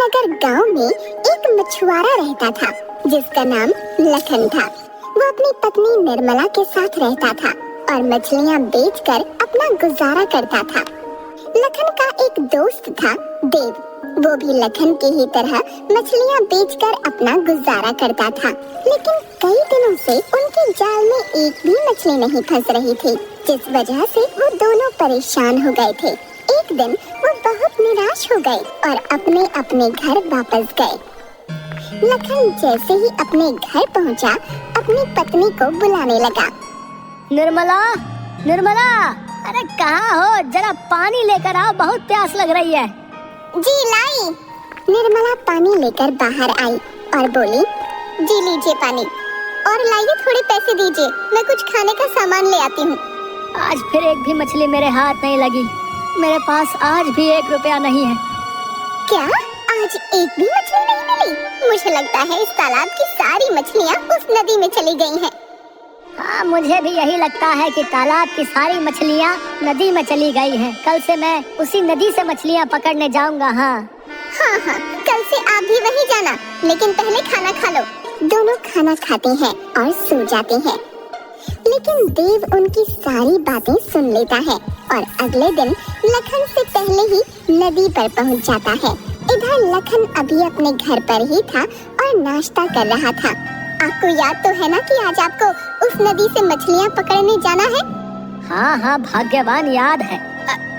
नगर गांव में एक मछुआरा रहता था जिसका नाम लखन था। वो अपनी पत्नी निर्मला के साथ रहता था और मछलियां बेचकर अपना गुजारा करता था। लखन का एक दोस्त था देव, वो भी लखन की ही तरह मछलियां बेचकर अपना गुजारा करता था। लेकिन कई दिनों से उनके जाल में एक भी मछली नहीं फंस रही थी, जिस वजह से वो दोनों परेशान हो गए थे। एक दिन वो बहुत निराश हो गए और अपने अपने घर वापस गए। लखन जैसे ही अपने घर पहुंचा, अपनी पत्नी को बुलाने लगा। निर्मला, निर्मला, अरे कहाँ हो? जरा पानी लेकर आओ, बहुत प्यास लग रही है। जी लाई। निर्मला पानी लेकर बाहर आई और बोली, जी लीजिए पानी, और लाइए थोड़े पैसे दीजिए, मैं कुछ खाने का सामान ले आती हूँ। आज फिर एक भी मछली मेरे हाथ नहीं लगी, मेरे पास आज भी 1 रुपया नहीं है। क्या आज एक भी मछली नहीं मिली? मुझे लगता है इस तालाब की सारी मछलियाँ उस नदी में चली गई हैं। हाँ, मुझे भी यही लगता है कि तालाब की सारी मछलियाँ नदी में चली गई हैं। कल से मैं उसी नदी से मछलियाँ पकड़ने जाऊंगा। हाँ, कल से आप भी वहीं जाना, लेकिन पहले खाना खा लो। दोनों खाना खाते हैं और सो जाते हैं। लेकिन देव उनकी सारी बातें सुन लेता है और अगले दिन लखन से पहले ही नदी पर पहुंच जाता है। इधर लखन अभी अपने घर पर ही था और नाश्ता कर रहा था। आपको याद तो है ना कि आज आपको उस नदी से मछलियाँ पकड़ने जाना है? हाँ, भाग्यवान याद है।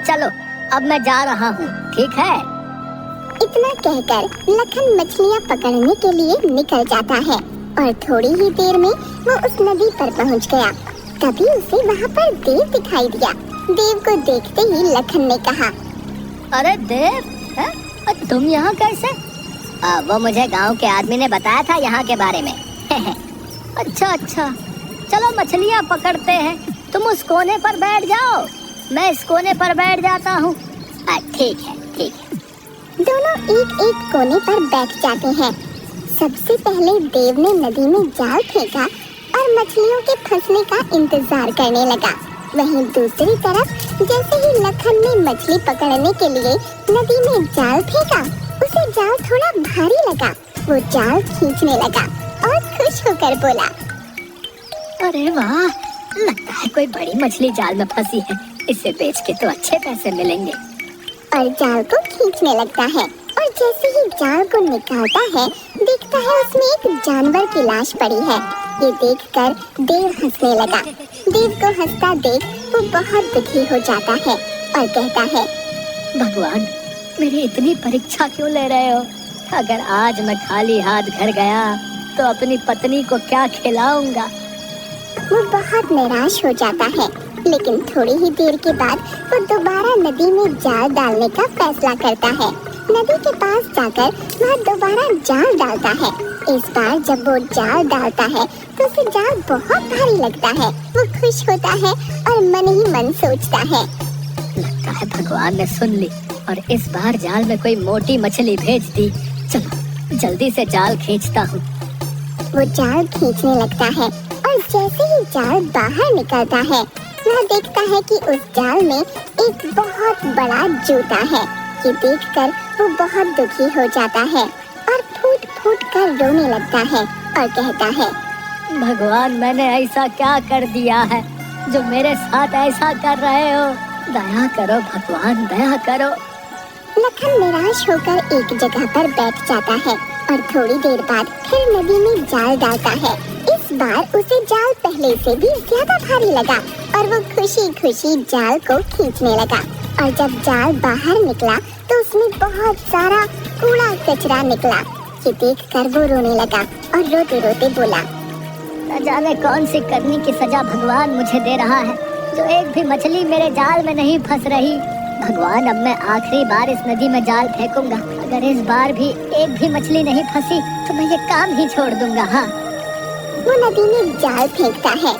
चलो अब मैं जा रहा हूँ, ठीक है? इतना कहकर लखन मछलियाँ पकड़ने के लिए निकल जाता है और थोड़ी ही देर में वो उस नदी पर पहुंच गया। तभी उसे वहाँ पर देव दिखाई दिया। देव को देखते ही लखन ने कहा, अरे देव, तुम यहाँ कैसे? वो मुझे गांव के आदमी ने बताया था यहाँ के बारे में। अच्छा, चलो मछलियाँ पकड़ते हैं। तुम उस कोने पर बैठ जाओ, मैं इस कोने पर बैठ जाता हूँ। ठीक है। दोनों एक एक कोने पर बैठ जाते हैं। सबसे पहले देव ने नदी में जाल फेंका और मछलियों के फंसने का इंतजार करने लगा। वहीं दूसरी तरफ जैसे ही लखन ने मछली पकड़ने के लिए नदी में जाल फेंका, उसे जाल थोड़ा भारी लगा। वो जाल खींचने लगा और खुश होकर बोला, अरे वाह, लगता है कोई बड़ी मछली जाल में फंसी है। इसे बेच के तो अच्छे पैसे मिलेंगे। और जाल को खींचने लगता है और जैसे ही जाल को निकालता है, देखता है उसमें एक जानवर की लाश पड़ी है। ये देखकर देव हंसने लगा। देव को हंसता देख वो बहुत दुखी हो जाता है और कहता है, भगवान, मेरी इतनी परीक्षा क्यों ले रहे हो? अगर आज मैं खाली हाथ घर गया तो अपनी पत्नी को क्या खिलाऊंगा? वो बहुत निराश हो जाता है। लेकिन थोड़ी ही देर के बाद वो दोबारा नदी में जाल डालने का फैसला करता है। नदी के पास जाकर वह दोबारा जाल डालता है। इस बार जब वो जाल डालता है तो उसे जाल बहुत भारी लगता है। वो खुश होता है और मन ही मन सोचता है, लगता है भगवान ने सुन ली और इस बार जाल में कोई मोटी मछली भेज दी। चलो जल्दी से जाल खींचता हूँ। वो जाल खींचने लगता है और जैसे ही जाल बाहर निकलता है, वह देखता है कि उस जाल में एक बहुत बड़ा जूता है। ये देखकर वो बहुत दुखी हो जाता है और फूट फूट कर रोने लगता है और कहता है, भगवान, मैंने ऐसा क्या कर दिया है जो मेरे साथ ऐसा कर रहे हो? दया करो भगवान, दया करो। लखन निराश होकर एक जगह पर बैठ जाता है और थोड़ी देर बाद फिर नदी में जाल डालता है। इस बार उसे जाल पहले से भी ज्यादा भारी लगा और वो खुशी खुशी जाल को खींचने लगा। और जब जाल बाहर निकला तो उसमें बहुत सारा कूड़ा कचरा निकला। ये देखकर वो रोने लगा और रोते रोते बोला, न जाने कौन सी करनी की सजा भगवान मुझे दे रहा है, जो एक भी मछली मेरे जाल में नहीं फंस रही। भगवान, अब मैं आखिरी बार इस नदी में जाल फेंकूंगा। अगर इस बार भी एक भी मछली नहीं फंसी तो मैं ये काम ही छोड़ दूंगा। हाँ। वो नदी में जाल फेंकता है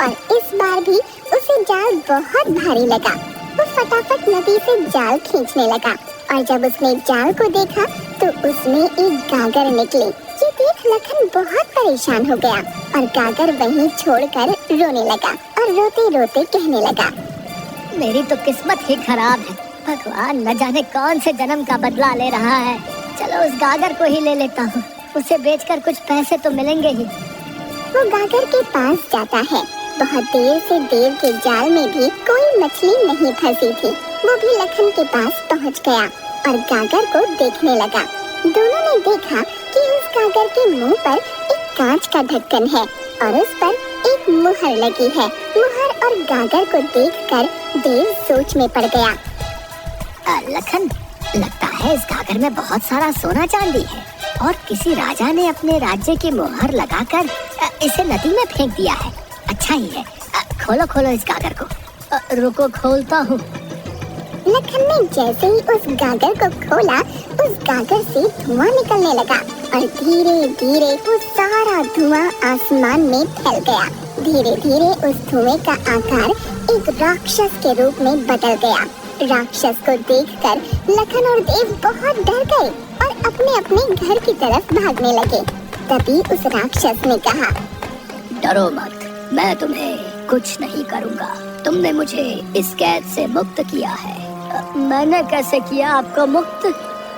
और इस बार भी उसे जाल बहुत भारी लगा। वो फटाफट नदी से जाल खींचने लगा और जब उसने जाल को देखा तो उसमें एक गागर निकली। ये देख लखन बहुत परेशान हो गया और गागर वहीं छोड़कर रोने लगा और रोते रोते कहने लगा, मेरी तो किस्मत ही खराब है। भगवान न जाने कौन से जन्म का बदला ले रहा है। चलो उस गागर को ही ले लेता हूँ, उसे बेचकर कुछ पैसे तो मिलेंगे ही। वो गागर के पास जाता है। बहुत देर से देव के जाल में भी कोई मछली नहीं फंसी थी। वो भी लखन के पास पहुंच गया और गागर को देखने लगा। दोनों ने देखा कि उस गागर के मुंह पर एक कांच का ढक्कन है और उस पर एक मुहर लगी है। मुहर और गागर को देखकर देव सोच में पड़ गया। लखन, लगता है इस गागर में बहुत सारा सोना चांदी है और किसी राजा ने अपने राज्य की मुहर लगाकर इसे नदी में फेंक दिया है। अच्छा ही है, खोलो खोलो इस गागर को। रुको, खोलता हूँ। लखन ने जैसे ही उस गागर को खोला, उस गागर से धुआं निकलने लगा और धीरे धीरे वो सारा धुआं आसमान में फैल गया। धीरे धीरे उस धुएं का आकार एक राक्षस के रूप में बदल गया। राक्षस को देखकर लखन और देव बहुत डर गए और अपने अपने घर की तरफ भागने लगे। तभी उस राक्षस ने कहा, डरो मत, मैं तुम्हें कुछ नहीं करूँगा। तुमने मुझे इस कैद से मुक्त किया है। मैंने कैसे किया आपको मुक्त?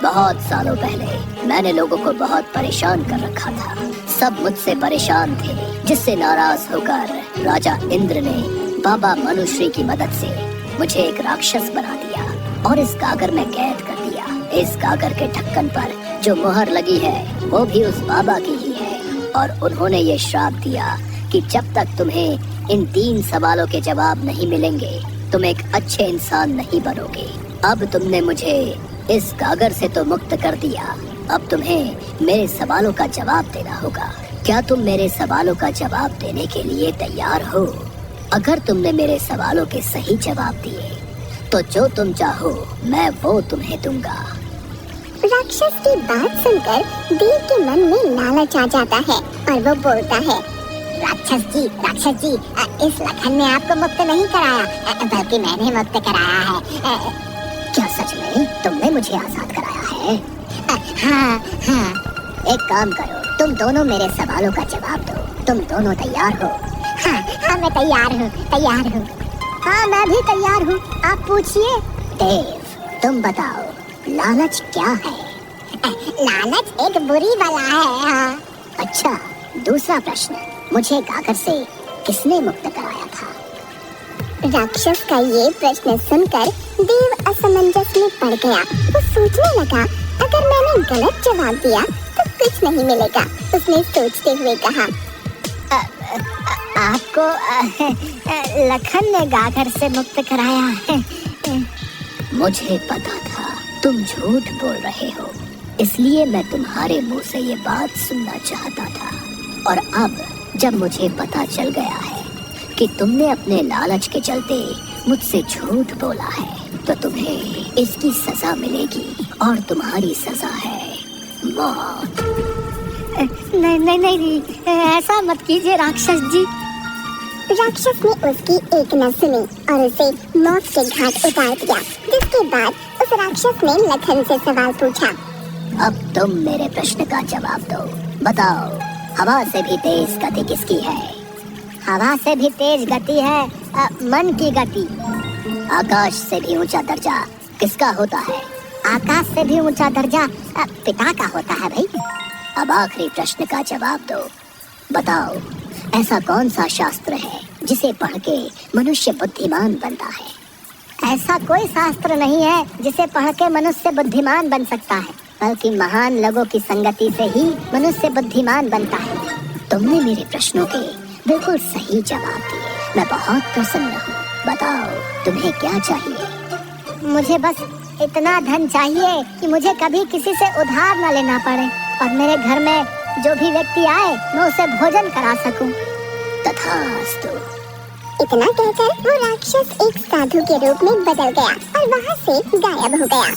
बहुत सालों पहले मैंने लोगों को बहुत परेशान कर रखा था। सब मुझसे परेशान थे, जिससे नाराज होकर राजा इंद्र ने बाबा मनुश्री की मदद से मुझे एक राक्षस बना दिया और इस गागर में कैद कर दिया। इस गागर के ढक्कन पर जो मुहर लगी है वो भी उस बाबा की ही है और उन्होंने ये श्राप दिया कि जब तक तुम्हें इन 3 सवालों के जवाब नहीं मिलेंगे तुम एक अच्छे इंसान नहीं बनोगे। अब तुमने मुझे इस गागर से तो मुक्त कर दिया, अब तुम्हें मेरे सवालों का जवाब देना होगा। क्या तुम मेरे सवालों का जवाब देने के लिए तैयार हो? अगर तुमने मेरे सवालों के सही जवाब दिए तो जो तुम चाहो मैं वो तुम्हें दूंगा। राक्षस की बात सुनकर देव के मन में लालच आ जाता है और वो बोलता है, राक्षस जी, इस लखन ने आपको मुक्त नहीं कराया, बल्कि मैंने मुक्त कराया है। क्या सच में तुमने मुझे आजाद कराया है? हाँ। एक काम करो, तुम दोनों मेरे सवालों का जवाब दो। तुम दोनों तैयार हो? हाँ, मैं तैयार हूँ। हाँ, मैं भी तैयार हूँ। आप पूछिए। देव, तुम बताओ, लालच क्या है? लालच एक बुरी बला है। हाँ। अच्छा, दूसरा प्रश्न, मुझे गागर से किसने मुक्त कराया था? राक्षस का ये प्रश्न सुनकर देव असमंजस में पड़ गया। वो सोचने लगा, अगर मैंने गलत जवाब दिया तो कुछ नहीं मिलेगा। उसने सोचते हुए कहा, आपको लखन ने गागर से मुक्त कराया है। मुझे पता था तुम झूठ बोल रहे हो, इसलिए मैं तुम्हारे मुंह से ये बात सुनना चाहता था। और अब जब मुझे पता चल गया है कि तुमने अपने लालच के चलते मुझसे झूठ बोला है, तो तुम्हें इसकी सजा मिलेगी और तुम्हारी सजा है मौत। नहीं, ऐसा मत कीजिए राक्षस जी। राक्षस ने उसकी एक न सुनी और उसे मौत के घाट उतार दिया। जिसके बाद उस राक्षस ने लखन से सवाल पूछा, अब तुम मेरे प्रश्न का जवाब दो। बताओ, हवा से भी तेज गति किसकी है? हवा से भी तेज गति है मन की गति। आकाश से भी ऊंचा दर्जा किसका होता है? आकाश से भी ऊंचा दर्जा पिता का होता है भाई। अब आखिरी प्रश्न का जवाब दो। बताओ, ऐसा कौन सा शास्त्र है जिसे पढ़ के मनुष्य बुद्धिमान बनता है? ऐसा कोई शास्त्र नहीं है जिसे पढ़ के मनुष्य बुद्धिमान बन सकता है, बल्कि महान लोगों की संगति से ही मनुष्य बुद्धिमान बनता है। तुमने मेरे प्रश्नों के बिल्कुल सही जवाब दिए। मैं बहुत प्रसन्न हूँ। बताओ, तुम्हें क्या चाहिए? मुझे बस इतना धन चाहिए कि मुझे कभी किसी से उधार न लेना पड़े और मेरे घर में जो भी व्यक्ति आए मैं उसे भोजन करा सकूं। तथास्तु। इतना कहकर वो राक्षस एक साधु के रूप में बदल गया और वहाँ से गायब हो गया।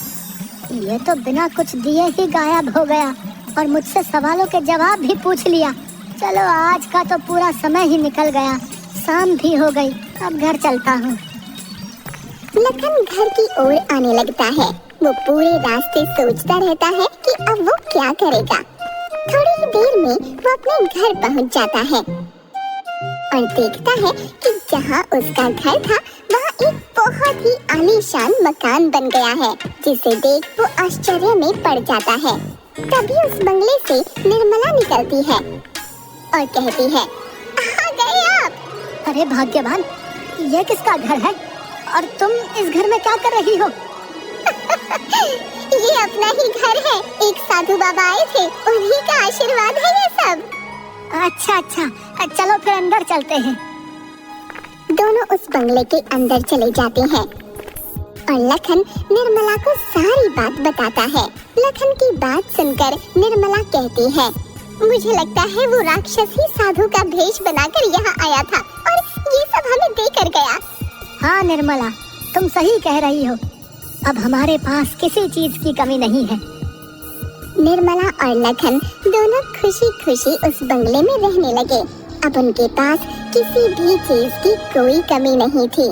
ये तो बिना कुछ दिए ही गायब हो गया और मुझसे सवालों के जवाब भी पूछ लिया। चलो, आज का तो पूरा समय ही निकल गया, शाम भी हो गई, अब घर चलता हूँ। लखन घर की ओर आने लगता है। वो पूरे रास्ते सोचता रहता है कि अब वो क्या करेगा। थोड़ी ही देर में वो अपने घर पहुँच जाता है और देखता है कि जहाँ उसका घर था वहाँ एक बहुत ही आलीशान मकान बन गया है, जिसे देख वो आश्चर्य में पड़ जाता है। तभी उस बंगले से निर्मला निकलती है और कहती है, आ गए आप। अरे भाग्यवान, ये किसका घर है और तुम इस घर में क्या कर रही हो? ये अपना ही घर है, एक साधु बाबा आए थे, उन्हीं का आशीर्वाद है ये सब। अच्छा, चलो फिर अंदर चलते हैं। दोनों उस बंगले के अंदर चले जाते हैं और लखन निर्मला को सारी बात बताता है। लखन की बात सुनकर निर्मला कहती है, मुझे लगता है वो राक्षस ही साधु का भेष बनाकर यहाँ आया था और ये सब हमें देकर गया। हाँ निर्मला, तुम सही कह रही हो। अब हमारे पास किसी चीज की कमी नहीं है। निर्मला और लखन दोनों खुशी खुशी उस बंगले में रहने लगे। अब उनके पास किसी भी चीज की कोई कमी नहीं थी।